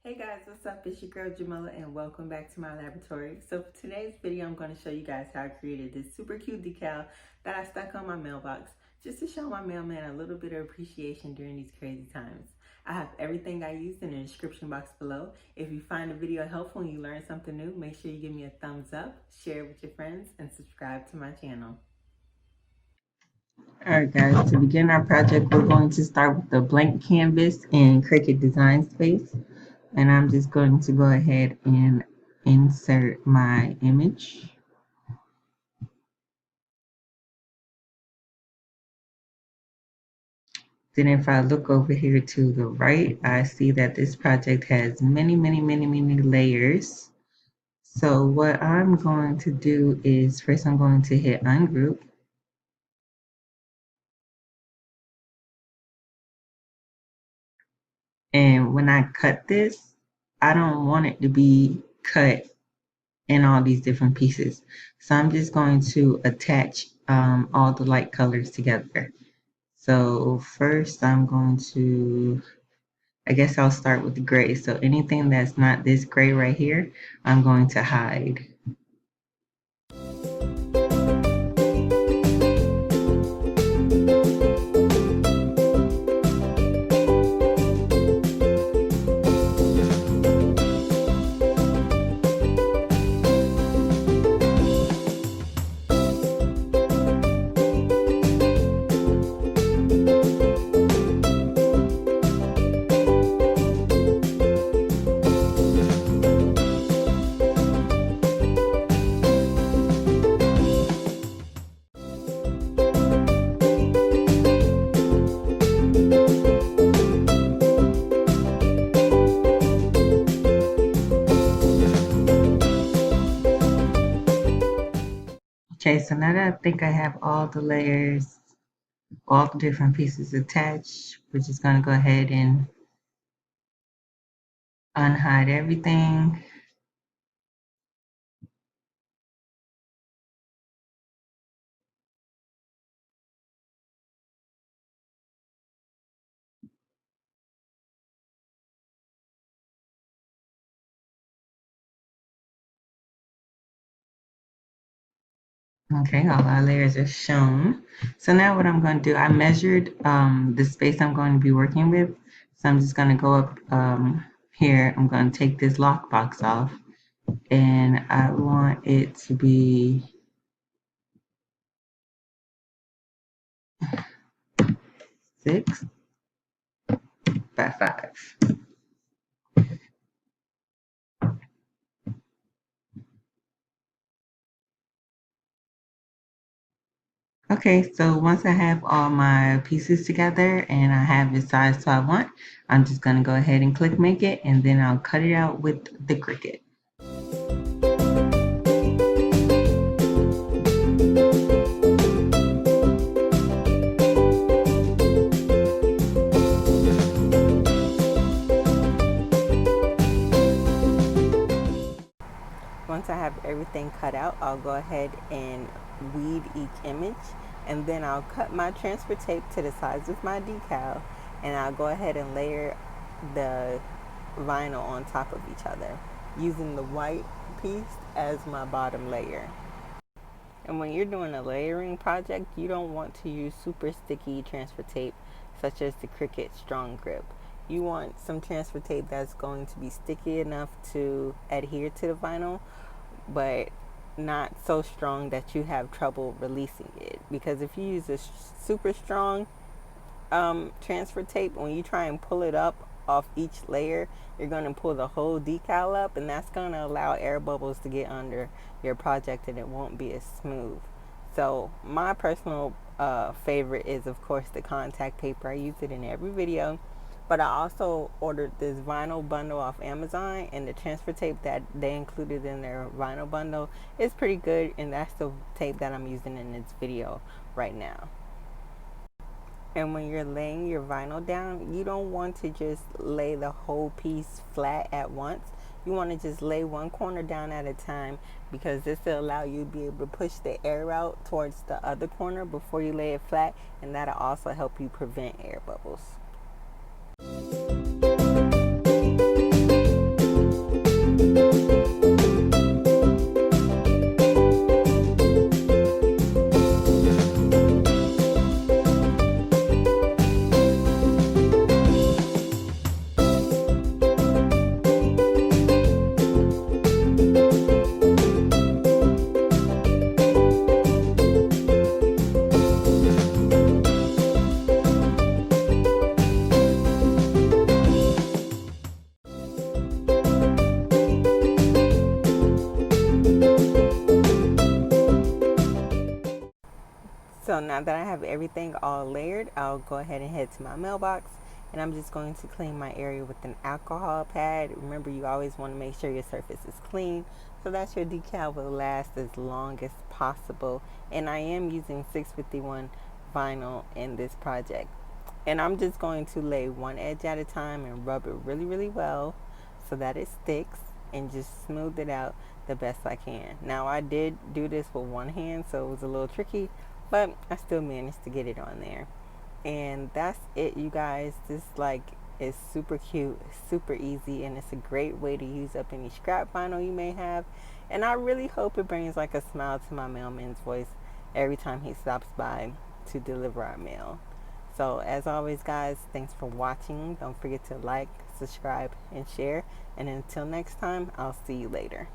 Hey guys, what's up? It's your girl Jamila and welcome back to my laboratory. So for today's video, I'm going to show you guys how I created this super cute decal that I stuck on my mailbox just to show my mailman a little bit of appreciation during these crazy times. I have everything I used in the description box below. If you find the video helpful and you learned something new, make sure you give me a thumbs up, share it with your friends, and subscribe to my channel. Alright guys, to begin our project, we're going to start with the blank canvas in Cricut Design Space. And I'm just going to go ahead and insert my image. Then if I look over here to the right, I see that this project has many layers. So what I'm going to do is first I'm going to hit ungroup. And when I cut this, I don't want it to be cut in all these different pieces. So I'm just going to attach all the light colors together. So first I'm going to, I guess I'll start with the gray. So anything that's not this gray right here, I'm going to hide. Okay, so now that I think I have all the layers, all the different pieces attached, we're just going to go ahead and unhide everything. Okay, all our layers are shown. So now what I'm going to do, I measured the space I'm going to be working with. So I'm just going to go up here. I'm going to take this lockbox off. And I want it to be 6 by 5. Okay, so once I have all my pieces together and I have the size so I want, I'm just going to go ahead and click make it, and then I'll cut it out with the Cricut. Once I have everything cut out, I'll go ahead and weed each image, and then I'll cut my transfer tape to the size of my decal, and I'll go ahead and layer the vinyl on top of each other, using the white piece as my bottom layer. And when you're doing a layering project, you don't want to use super sticky transfer tape such as the Cricut Strong Grip. You want some transfer tape that's going to be sticky enough to adhere to the vinyl, but not so strong that you have trouble releasing it. Because if you use a super strong transfer tape, when you try and pull it up off each layer, you're going to pull the whole decal up, and that's going to allow air bubbles to get under your project and it won't be as smooth. So my personal favorite is of course the contact paper. I use it in every video. But I also ordered this vinyl bundle off Amazon, and the transfer tape that they included in their vinyl bundle is pretty good, and that's the tape that I'm using in this video right now. And when you're laying your vinyl down, you don't want to just lay the whole piece flat at once. You want to just lay one corner down at a time, because this will allow you to be able to push the air out towards the other corner before you lay it flat, and that'll also help you prevent air bubbles. So now that I have everything all layered, I'll go ahead and head to my mailbox, and I'm just going to clean my area with an alcohol pad. Remember, you always want to make sure your surface is clean so that your decal will last as long as possible. And I am using 651 vinyl in this project. And I'm just going to lay one edge at a time and rub it really, really well so that it sticks, and just smooth it out the best I can. Now, I did do this with one hand, so it was a little tricky, but I still managed to get it on there. And that's it, you guys. This is super cute, super easy, and it's a great way to use up any scrap vinyl you may have. And I really hope it brings like a smile to my mailman's voice every time he stops by to deliver our mail. So as always, guys, thanks for watching. Don't forget to like, subscribe, and share. And until next time, I'll see you later.